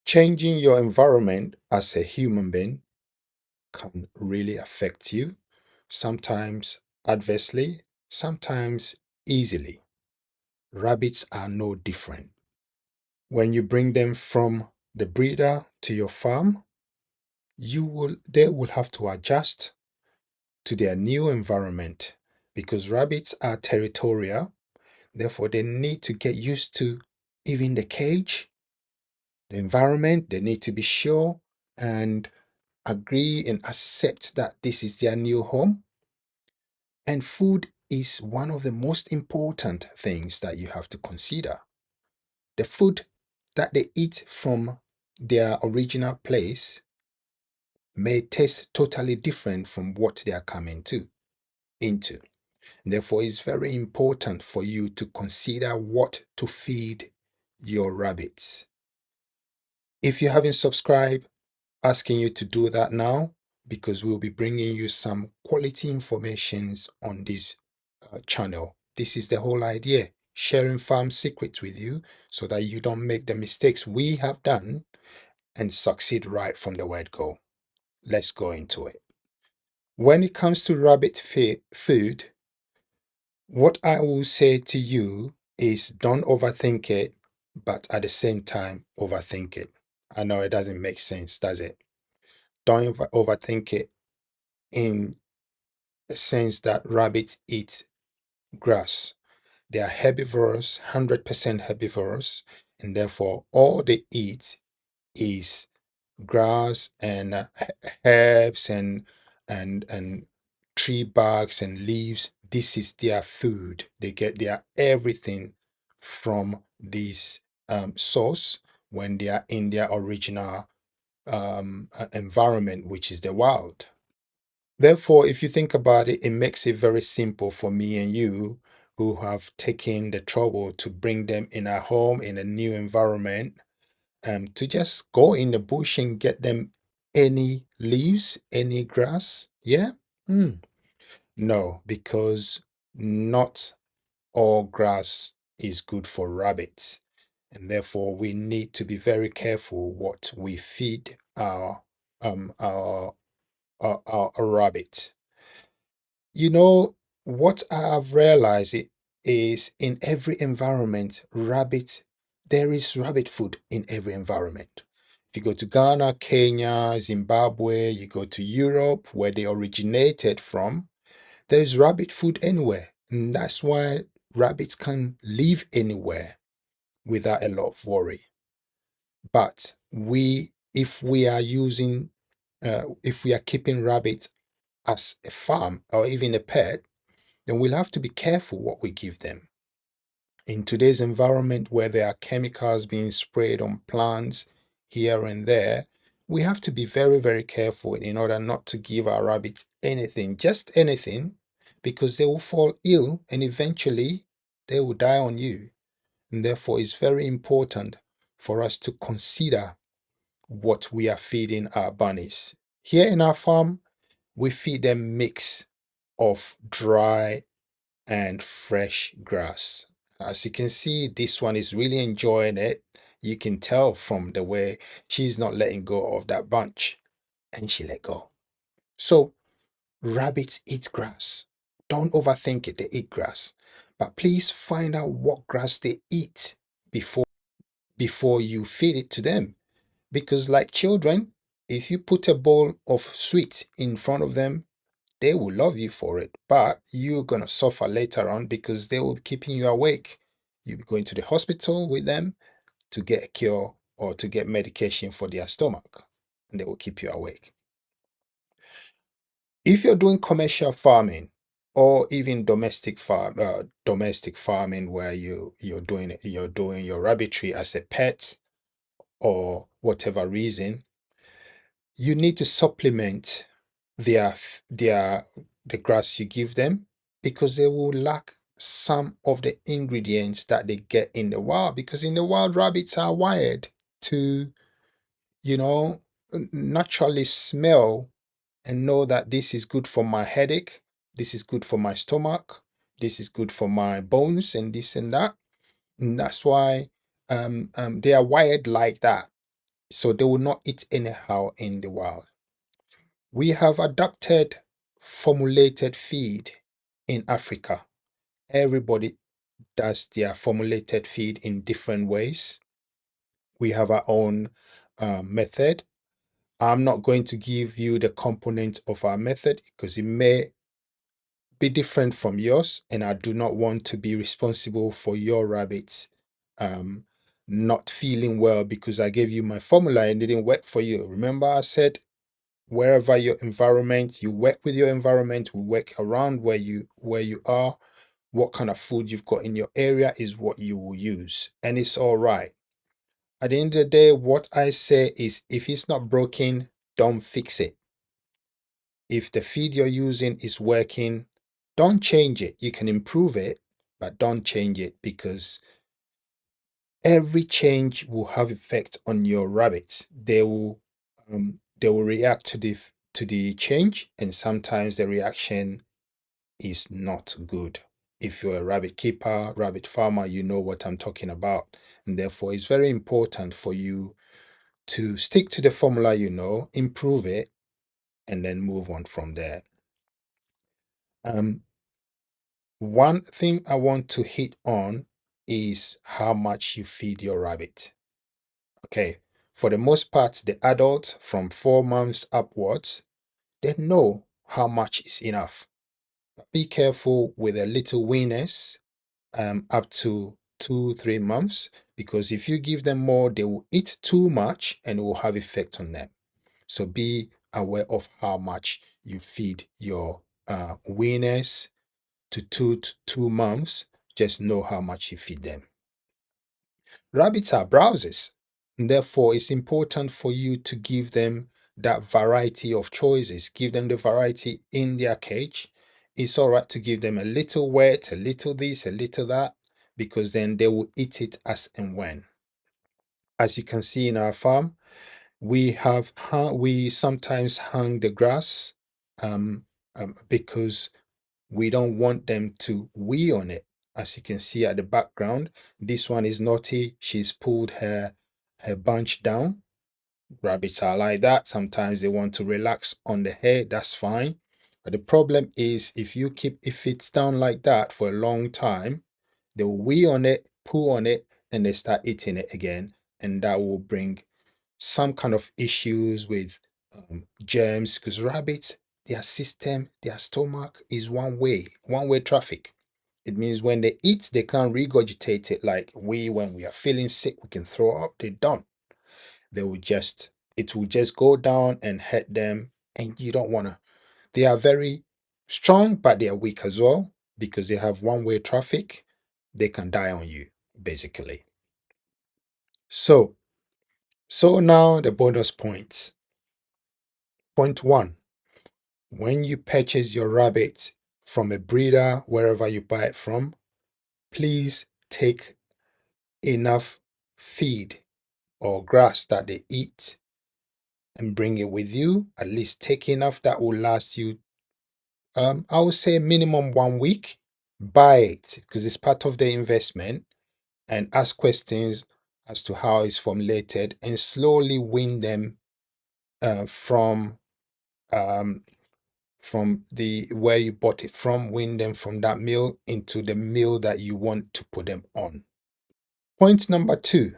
Changing your environment as a human being can really affect you, sometimes adversely, sometimes easily. Rabbits are no different. When you bring them from the breeder to your farm, they will have to adjust to their new environment because rabbits are territorial. Therefore, they need to get used to even the cage, the environment. They need to be sure and agree and accept that this is their new home. And food is one of the most important things that you have to consider. The food that they eat from their original place may taste totally different from what they are coming into. Therefore, it's very important for you to consider what to feed your rabbits. If you haven't subscribed, asking you to do that now because we'll be bringing you some quality informations on this channel. This is the whole idea, sharing farm secrets with you so that you don't make the mistakes we have done and succeed right from the word go. Let's go into it. When it comes to rabbit food, what I will say to you is don't overthink it, but at the same time, overthink it. I know it doesn't make sense, does it? Don't overthink it in the sense that rabbits eat grass. They are herbivores, 100% herbivores, and therefore all they eat is grass and herbs and tree barks and leaves. This is their food. They get their everything from this source when they are in their original environment, which is the wild. Therefore, if you think about it, it makes it very simple for me and you who have taken the trouble to bring them in a home in a new environment, to just go in the bush and get them any leaves, any grass. Yeah? Mm. No, because not all grass is good for rabbits. And therefore, we need to be very careful what we feed um our our rabbits. You know, what I have realized is in every environment, there is rabbit food in every environment. If you go to Ghana, Kenya, Zimbabwe, you go to Europe, where they originated from, there is rabbit food anywhere. And that's why rabbits can live anywhere without a lot of worry. But if we are keeping rabbits as a farm or even a pet, then we'll have to be careful what we give them. In today's environment where there are chemicals being sprayed on plants here and there, we have to be very, very careful in order not to give our rabbits anything, just anything, because they will fall ill and eventually they will die on you. And therefore, it's very important for us to consider what we are feeding our bunnies. Here in our farm, we feed them mix of dry and fresh grass. As you can see, this one is really enjoying it. You can tell from the way she's not letting go of that bunch, and she let go. So, rabbits eat grass. Don't overthink it, they eat grass. But please find out what grass they eat before you feed it to them. Because, like children, if you put a bowl of sweet in front of them, they will love you for it, but you're going to suffer later on because they will be keeping you awake. You'll be going to the hospital with them to get a cure or to get medication for their stomach, and they will keep you awake. If you're doing commercial farming or even domestic farming where you're doing your rabbitry as a pet or whatever reason, you need to supplement their their the grass you give them because they will lack some of the ingredients that they get in the wild, because in the wild rabbits are wired to, you know, naturally smell and know that this is good for my headache, this is good for my stomach, this is good for my bones, and this and that. And that's why they are wired like that. so they will not eat anyhow in the wild. We have adopted formulated feed in Africa. Everybody does their formulated feed in different ways. We have our own method. I'm not going to give you the components of our method because it may be different from yours, and I do not want to be responsible for your rabbits um, not feeling well because I gave you my formula and it didn't work for you. Remember, I said wherever your environment, you work with your environment, we work around where you are. What kind of food you've got in your area is what you will use, and it's all right. At the end of the day, what I say is if it's not broken, don't fix it. If the feed you're using is working, don't change it. You can improve it, but don't change it because every change will have effect on your rabbits. They will react to the change, and sometimes the reaction is not good. If you're a rabbit keeper, rabbit farmer, you know what I'm talking about. And therefore, it's very important for you to stick to the formula improve it, and then move on from there. One thing I want to hit on is how much you feed your rabbit. Okay, for the most part, the adults from 4 months upwards, they know how much is enough. But be careful with the little weaners up to 2-3 months, because if you give them more, they will eat too much and it will have effect on them. So be aware of how much you feed your weaners to 2 months. Just know how much you feed them. Rabbits are browsers, and therefore it's important for you to give them that variety of choices. Give them the variety in their cage. It's all right to give them a little wet, a little this, a little that, because then they will eat it as and when. As you can see in our farm, we sometimes hang the grass because we don't want them to wee on it. As you can see at the background, this one is naughty. She's pulled her bunch down. Rabbits are like that. Sometimes they want to relax on the hair. That's fine. But the problem is if it's down like that for a long time, they will wee on it, pull on it, and they start eating it again. And that will bring some kind of issues with germs, because rabbits, their system, their stomach is one way traffic. It means when they eat, they can't regurgitate it like when we are feeling sick, we can throw up. They don't. It will just go down and hurt them. And you don't want to. They are very strong, but they are weak as well because they have one-way traffic. They can die on you, basically. So now the bonus points. Point one, when you purchase your rabbit from a breeder, wherever you buy it from, please take enough feed or grass that they eat and bring it with you. At least take enough that will last you, I would say minimum 1 week. Buy it because it's part of the investment, and ask questions as to how it's formulated, and slowly wean them from um, the where you bought it from, wean them from that meal into the meal that you want to put them on. Point number two,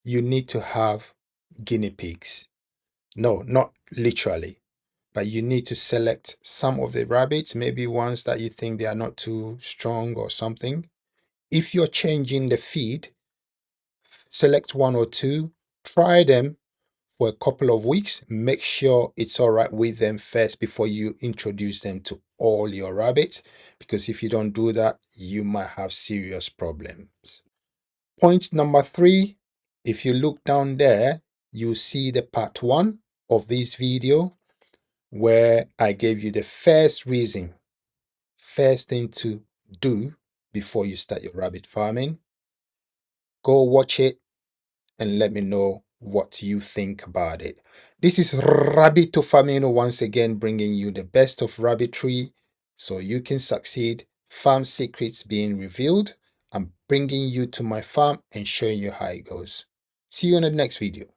you need to have guinea pigs. No, not literally, but you need to select some of the rabbits, maybe ones that you think they are not too strong or something. If you're changing the feed, select one or two, try them for a couple of weeks. Make sure it's all right with them first before you introduce them to all your rabbits, because if you don't do that, you might have serious problems. Point number three, if you look down there, you see the part one of this video where I gave you the first thing to do before you start your rabbit farming. Go watch it and let me know what you think about it. This is Rabbitofarmino once again, bringing you the best of rabbitry so you can succeed. Farm secrets being revealed. I'm bringing you to my farm and showing you how it goes. See you in the next video.